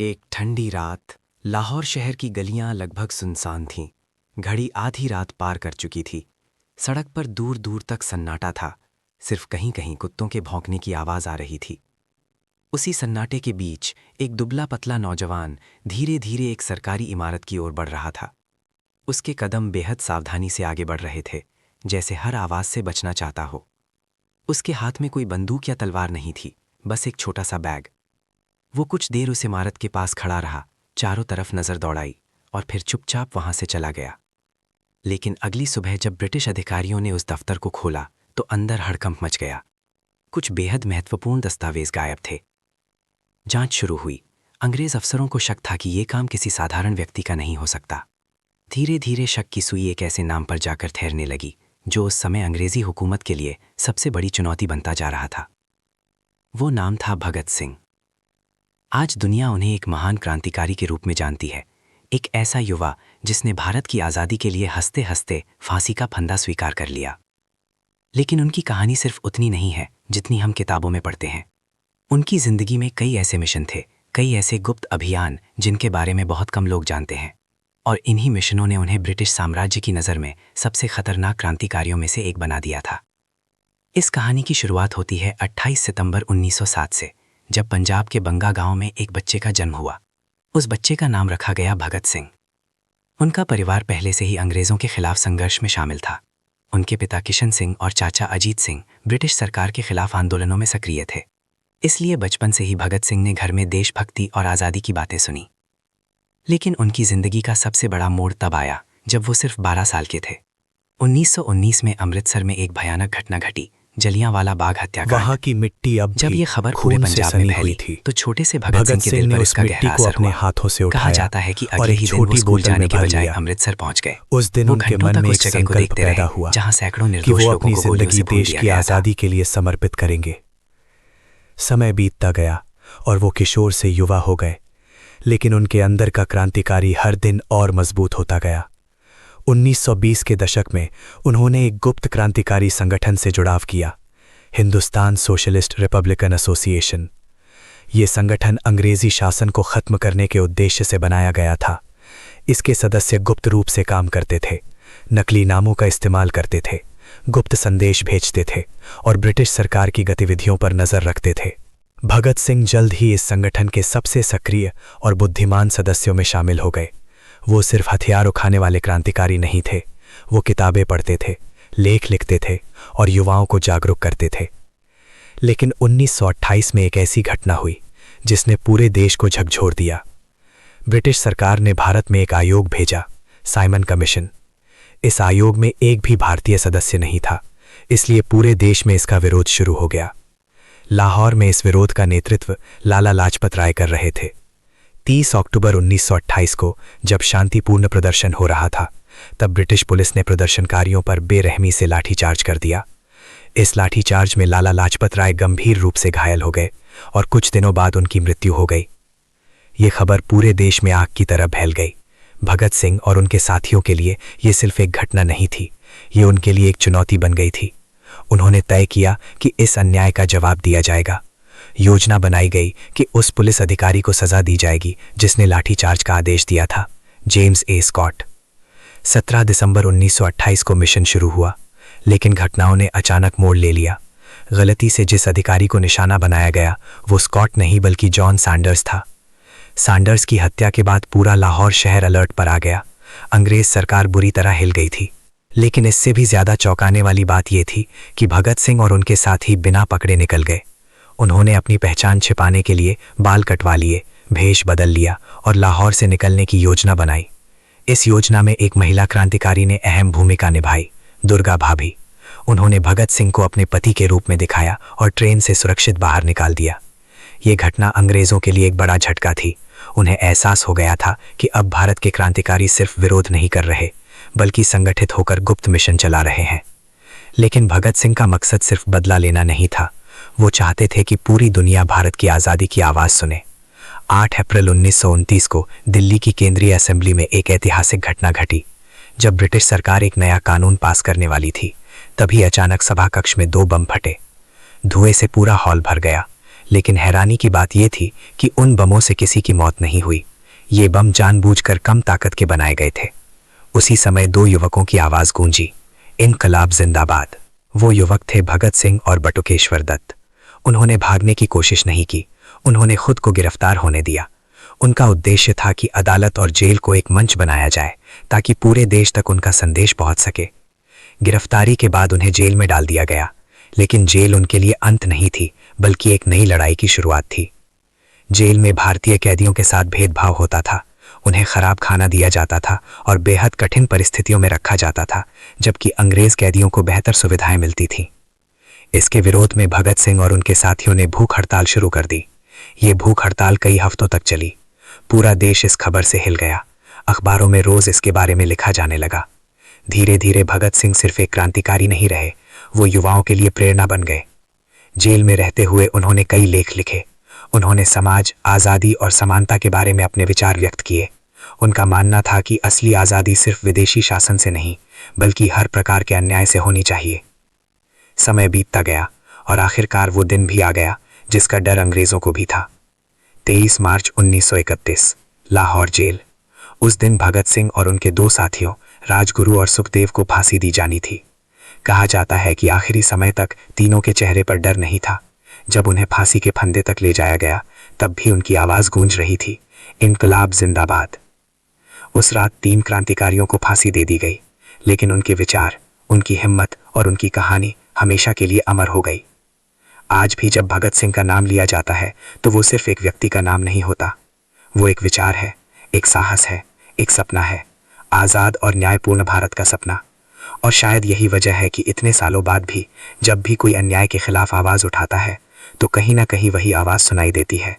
एक ठंडी रात लाहौर शहर की गलियां लगभग सुनसान थीं। घड़ी आधी रात पार कर चुकी थी। सड़क पर दूर दूर तक सन्नाटा था। सिर्फ कहीं कहीं कुत्तों के भौंकने की आवाज़ आ रही थी। उसी सन्नाटे के बीच एक दुबला पतला नौजवान धीरे धीरे एक सरकारी इमारत की ओर बढ़ रहा था। उसके कदम बेहद सावधानी से आगे बढ़ रहे थे, जैसे हर आवाज़ से बचना चाहता हो। उसके हाथ में कोई बंदूक या तलवार नहीं थी, बस एक छोटा सा बैग। वो कुछ देर उस इमारत के पास खड़ा रहा, चारों तरफ नजर दौड़ाई और फिर चुपचाप वहां से चला गया। लेकिन अगली सुबह जब ब्रिटिश अधिकारियों ने उस दफ्तर को खोला तो अंदर हड़कंप मच गया। कुछ बेहद महत्वपूर्ण दस्तावेज गायब थे। जांच शुरू हुई। अंग्रेज अफसरों को शक था कि ये काम किसी साधारण व्यक्ति का नहीं हो सकता। धीरे धीरे शक की सुई एक ऐसे नाम पर जाकर ठहरने लगी जो उस समय अंग्रेजी हुकूमत के लिए सबसे बड़ी चुनौती बनता जा रहा था। वो नाम था भगत सिंह। आज दुनिया उन्हें एक महान क्रांतिकारी के रूप में जानती है, एक ऐसा युवा जिसने भारत की आज़ादी के लिए हंसते हंसते फांसी का फंदा स्वीकार कर लिया। लेकिन उनकी कहानी सिर्फ उतनी नहीं है जितनी हम किताबों में पढ़ते हैं। उनकी जिंदगी में कई ऐसे मिशन थे, कई ऐसे गुप्त अभियान जिनके बारे में बहुत कम लोग जानते हैं, और इन्हीं मिशनों ने उन्हें ब्रिटिश साम्राज्य की नज़र में सबसे खतरनाक क्रांतिकारियों में से एक बना दिया था। इस कहानी की शुरुआत होती है 28 सितंबर 1907 से, जब पंजाब के बंगा गांव में एक बच्चे का जन्म हुआ। उस बच्चे का नाम रखा गया भगत सिंह। उनका परिवार पहले से ही अंग्रेजों के खिलाफ संघर्ष में शामिल था। उनके पिता किशन सिंह और चाचा अजीत सिंह ब्रिटिश सरकार के खिलाफ आंदोलनों में सक्रिय थे। इसलिए बचपन से ही भगत सिंह ने घर में देशभक्ति और आज़ादी की बातें सुनी। लेकिन उनकी जिंदगी का सबसे बड़ा मोड़ तब आया जब वो सिर्फ 12 साल के थे। 1919 में अमृतसर में एक भयानक घटना घटी, जलियांवाला बाग हत्याकांड। वहाँ की मिट्टी अब जब ये खबर पूरे पंजाब में फैली थी तो छोटे से भगत सिंह के दिल पर इसका गहरा असर हुआ। हाथों से कहा जाता है कि अगले ही दिन वो स्कूल जाने के बजाय अमृतसर पहुंच गए। उस दिन उनके मन में एक संकल्प पैदा हुआ जहां सैकड़ों कि निर्दोष वो लोगों अपनी को गोलियों से जिंदगी भून देश दिया की गया था। आज़ादी के लिए समर्पित करेंगे। समय बीतता गया और वो किशोर से युवा हो गए, लेकिन उनके अंदर का क्रांतिकारी हर दिन और मजबूत होता गया। 1920 के दशक में उन्होंने एक गुप्त क्रांतिकारी संगठन से जुड़ाव किया, हिंदुस्तान सोशलिस्ट रिपब्लिकन एसोसिएशन। ये संगठन अंग्रेजी शासन को खत्म करने के उद्देश्य से बनाया गया था। इसके सदस्य गुप्त रूप से काम करते थे, नकली नामों का इस्तेमाल करते थे, गुप्त संदेश भेजते थे और ब्रिटिश सरकार की गतिविधियों पर नजर रखते थे। भगत सिंह जल्द ही इस संगठन के सबसे सक्रिय और बुद्धिमान सदस्यों में शामिल हो गए। वो सिर्फ हथियार उठाने वाले क्रांतिकारी नहीं थे, वो किताबें पढ़ते थे, लेख लिखते थे और युवाओं को जागरूक करते थे। लेकिन 1928 में एक ऐसी घटना हुई जिसने पूरे देश को झकझोर दिया। ब्रिटिश सरकार ने भारत में एक आयोग भेजा, साइमन कमीशन। इस आयोग में एक भी भारतीय सदस्य नहीं था, इसलिए पूरे देश में इसका विरोध शुरू हो गया। लाहौर में इस विरोध का नेतृत्व लाला लाजपत राय कर रहे थे। 30 अक्टूबर 1928 को जब शांतिपूर्ण प्रदर्शन हो रहा था, तब ब्रिटिश पुलिस ने प्रदर्शनकारियों पर बेरहमी से लाठीचार्ज कर दिया। इस लाठीचार्ज में लाला लाजपत राय गंभीर रूप से घायल हो गए और कुछ दिनों बाद उनकी मृत्यु हो गई। ये खबर पूरे देश में आग की तरह फैल गई। भगत सिंह और उनके साथियों के लिए ये सिर्फ एक घटना नहीं थी, ये उनके लिए एक चुनौती बन गई थी। उन्होंने तय किया कि इस अन्याय का जवाब दिया जाएगा। योजना बनाई गई कि उस पुलिस अधिकारी को सजा दी जाएगी जिसने लाठीचार्ज का आदेश दिया था, जेम्स ए स्कॉट। 17 दिसंबर 1928 को मिशन शुरू हुआ, लेकिन घटनाओं ने अचानक मोड़ ले लिया। गलती से जिस अधिकारी को निशाना बनाया गया वो स्कॉट नहीं बल्कि जॉन सैंडर्स था। सैंडर्स की हत्या के बाद पूरा लाहौर शहर अलर्ट पर आ गया। अंग्रेज सरकार बुरी तरह हिल गई थी। लेकिन इससे भी ज्यादा चौंकाने वाली बात यह थी कि भगत सिंह और उनके साथी बिना पकड़े निकल गए। उन्होंने अपनी पहचान छिपाने के लिए बाल कटवा लिए, भेष बदल लिया और लाहौर से निकलने की योजना बनाई। इस योजना में एक महिला क्रांतिकारी ने अहम भूमिका निभाई, दुर्गा भाभी। उन्होंने भगत सिंह को अपने पति के रूप में दिखाया और ट्रेन से सुरक्षित बाहर निकाल दिया। ये घटना अंग्रेजों के लिए एक बड़ा झटका थी। उन्हें एहसास हो गया था कि अब भारत के क्रांतिकारी सिर्फ विरोध नहीं कर रहे, बल्कि संगठित होकर गुप्त मिशन चला रहे हैं। लेकिन भगत सिंह का मकसद सिर्फ बदला लेना नहीं था, वो चाहते थे कि पूरी दुनिया भारत की आज़ादी की आवाज़ सुने। 8 अप्रैल 1929 को दिल्ली की केंद्रीय असेंबली में एक ऐतिहासिक घटना घटी। जब ब्रिटिश सरकार एक नया कानून पास करने वाली थी, तभी अचानक सभा कक्ष में 2 बम फटे। धुएं से पूरा हॉल भर गया, लेकिन हैरानी की बात यह थी कि उन बमों से किसी की मौत नहीं हुई। ये बम जानबूझकर कम ताकत के बनाए गए थे। उसी समय दो युवकों की आवाज गूंजी, इनकलाब जिंदाबाद। वो युवक थे भगत सिंह और बटुकेश्वर दत्त। उन्होंने भागने की कोशिश नहीं की, उन्होंने खुद को गिरफ्तार होने दिया। उनका उद्देश्य था कि अदालत और जेल को एक मंच बनाया जाए ताकि पूरे देश तक उनका संदेश पहुंच सके। गिरफ्तारी के बाद उन्हें जेल में डाल दिया गया, लेकिन जेल उनके लिए अंत नहीं थी, बल्कि एक नई लड़ाई की शुरुआत थी। जेल में भारतीय कैदियों के साथ भेदभाव होता था, उन्हें खराब खाना दिया जाता था और बेहद कठिन परिस्थितियों में रखा जाता था, जबकि अंग्रेज कैदियों को बेहतर सुविधाएं मिलती थीं। इसके विरोध में भगत सिंह और उनके साथियों ने भूख हड़ताल शुरू कर दी। ये भूख हड़ताल कई हफ्तों तक चली। पूरा देश इस खबर से हिल गया। अखबारों में रोज इसके बारे में लिखा जाने लगा। धीरे धीरे भगत सिंह सिर्फ एक क्रांतिकारी नहीं रहे, वो युवाओं के लिए प्रेरणा बन गए। जेल में रहते हुए उन्होंने कई लेख लिखे। उन्होंने समाज, आज़ादी और समानता के बारे में अपने विचार व्यक्त किए। उनका मानना था कि असली आज़ादी सिर्फ विदेशी शासन से नहीं, बल्कि हर प्रकार के अन्याय से होनी चाहिए। समय बीतता गया और आखिरकार वो दिन भी आ गया जिसका डर अंग्रेजों को भी था। 23 मार्च 1931, लाहौर जेल। उस दिन भगत सिंह और उनके दो साथियों राजगुरु और सुखदेव को फांसी दी जानी थी। कहा जाता है कि आखिरी समय तक तीनों के चेहरे पर डर नहीं था। जब उन्हें फांसी के फंदे तक ले जाया गया, तब भी उनकी आवाज गूंज रही थी, इनकलाब जिंदाबाद। उस रात 3 क्रांतिकारियों को फांसी दे दी गई, लेकिन उनके विचार, उनकी हिम्मत और उनकी कहानी हमेशा के लिए अमर हो गई। आज भी जब भगत सिंह का नाम लिया जाता है तो वो सिर्फ एक व्यक्ति का नाम नहीं होता, वो एक विचार है, एक साहस है, एक सपना है, आज़ाद और न्यायपूर्ण भारत का सपना। और शायद यही वजह है कि इतने सालों बाद भी जब भी कोई अन्याय के खिलाफ आवाज़ उठाता है तो कहीं ना कहीं वही आवाज़ सुनाई देती है,